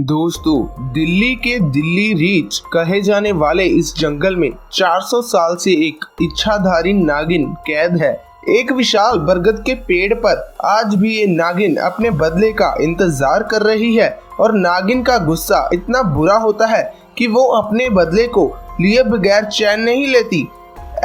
दोस्तों, दिल्ली के दिल्ली रीच कहे जाने वाले इस जंगल में 400 साल से एक इच्छाधारी नागिन कैद है। एक विशाल बरगद के पेड़ पर आज भी ये नागिन अपने बदले का इंतजार कर रही है और नागिन का गुस्सा इतना बुरा होता है कि वो अपने बदले को लिए बगैर चैन नहीं लेती।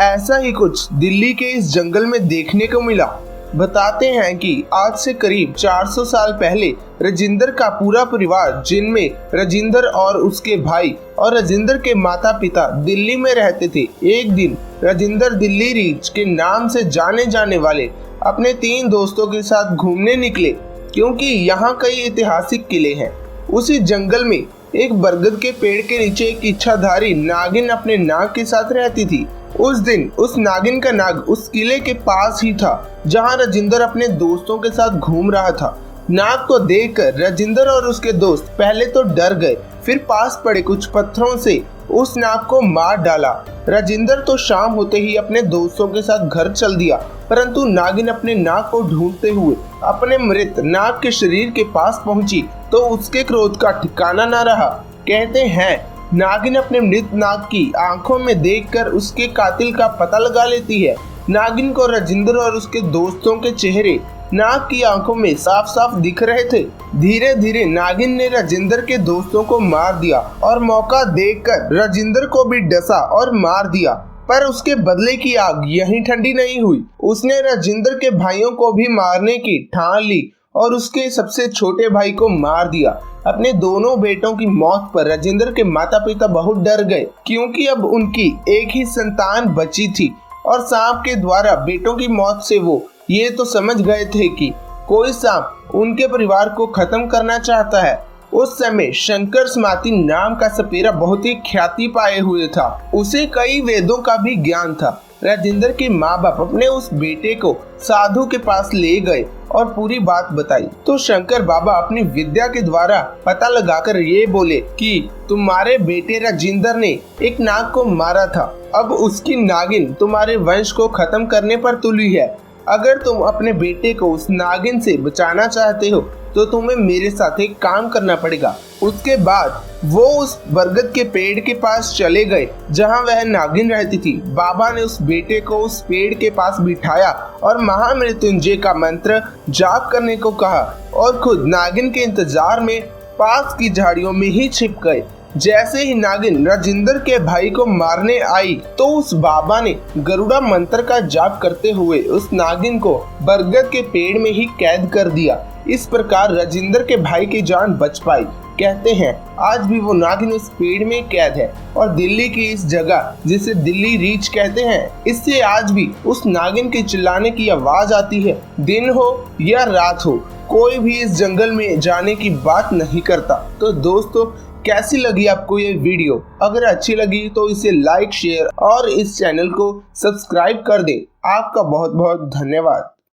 ऐसा ही कुछ दिल्ली के इस जंगल में देखने को मिला। बताते हैं कि आज से करीब 400 साल पहले राजिंदर का पूरा परिवार, जिनमें राजिंदर और उसके भाई और राजिंदर के माता पिता दिल्ली में रहते थे, एक दिन राजिंदर दिल्ली रीच के नाम से जाने जाने वाले अपने 3 दोस्तों के साथ घूमने निकले, क्योंकि यहाँ कई ऐतिहासिक किले हैं। उसी जंगल में एक बरगद के पेड़ के नीचे एक इच्छाधारी नागिन अपने नाग के साथ रहती थी। उस दिन उस नागिन का नाग उस किले के पास ही था जहां राजिंदर अपने दोस्तों के साथ घूम रहा था। नाग को देखकर राजिंदर और उसके दोस्त पहले तो डर गए, फिर पास पड़े कुछ पत्थरों से उस नाग को मार डाला। राजिंदर तो शाम होते ही अपने दोस्तों के साथ घर चल दिया, परंतु नागिन अपने नाग को ढूंढते हुए अपने मृत नाग के शरीर के पास पहुंची तो उसके क्रोध का ठिकाना न रहा। कहते हैं नागिन अपने मृत नाग की आंखों में देखकर उसके कातिल का पता लगा लेती है। नागिन को राजिंदर और उसके दोस्तों के चेहरे नाग की आंखों में साफ साफ दिख रहे थे। धीरे धीरे नागिन ने राजिंदर के दोस्तों को मार दिया और मौका देखकर राजिंदर को भी डसा और मार दिया। पर उसके बदले की आग यहीं ठंडी नहीं हुई। उसने राजिंदर के भाइयों को भी मारने की ठान ली और उसके सबसे छोटे भाई को मार दिया। अपने दोनों बेटों की मौत पर राजिंदर के माता पिता बहुत डर गए, क्योंकि अब उनकी एक ही संतान बची थी और सांप के द्वारा बेटों की मौत से वो ये तो समझ गए थे कि कोई सांप उनके परिवार को खत्म करना चाहता है। उस समय शंकर स्मार्ती नाम का सपेरा बहुत ही ख्याति पाए हुए था। उसे कई वेदों का भी ज्ञान था। राजिंदर के माँ बाप अपने उस बेटे को साधु के पास ले गए और पूरी बात बताई तो शंकर बाबा अपनी विद्या के द्वारा पता लगाकर ये बोले कि तुम्हारे बेटे राजिंदर ने एक नाग को मारा था। अब उसकी नागिन तुम्हारे वंश को खत्म करने पर तुली है। अगर तुम अपने बेटे को उस नागिन से बचाना चाहते हो तो तुम्हें मेरे साथ एक काम करना पड़ेगा। उसके बाद वो उस बरगद के पेड़ के पास चले गए जहां वह नागिन रहती थी। बाबा ने उस बेटे को उस पेड़ के पास बिठाया और महामृत्युंजय का मंत्र जाप करने को कहा और खुद नागिन के इंतजार में पास की झाड़ियों में ही छिप गए। जैसे ही नागिन राजिंदर के भाई को मारने आई तो उस बाबा ने गरुड़ा मंत्र का जाप करते हुए उस नागिन को बरगद के पेड़ में ही कैद कर दिया। इस प्रकार राजिंदर के भाई की जान बच पाई। कहते हैं आज भी वो नागिन उस पेड़ में कैद है और दिल्ली की इस जगह जिसे दिल्ली रीच कहते हैं, इससे आज भी उस नागिन के चिल्लाने की आवाज आती है। दिन हो या रात हो, कोई भी इस जंगल में जाने की बात नहीं करता। तो दोस्तों, कैसी लगी आपको ये वीडियो? अगर अच्छी लगी तो इसे लाइक, शेयर और इस चैनल को सब्सक्राइब कर दें। आपका बहुत बहुत धन्यवाद।